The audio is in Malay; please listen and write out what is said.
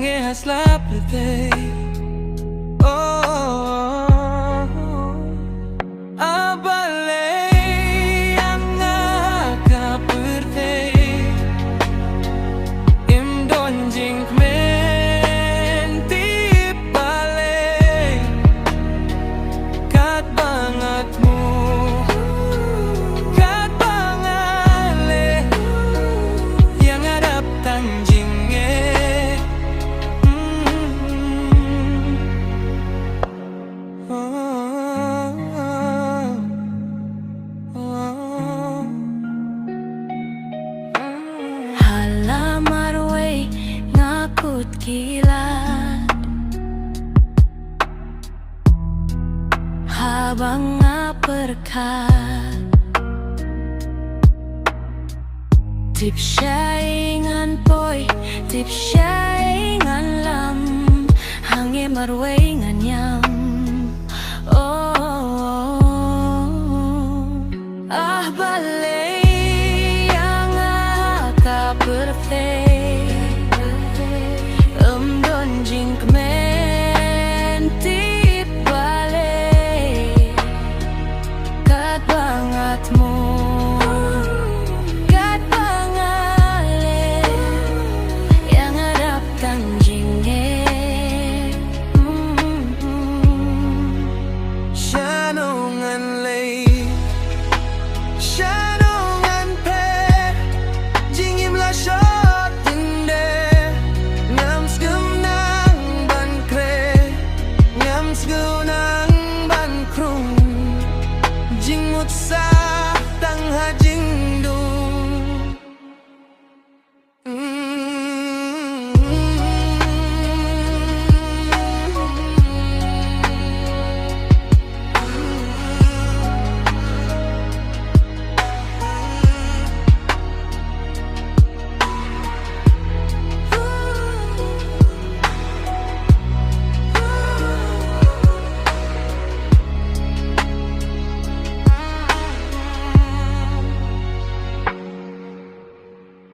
Angehaslah plete. Oh, abale yang aka perte. Im donjing men tipale. Kat bangatmu, kat bangale yang hadap tanjingnya. Halamar way ngakut kilat habang ngaperkat tip syaingan poy tip syaingan lam hange marway nganyam. Ah balay yang aka perfect.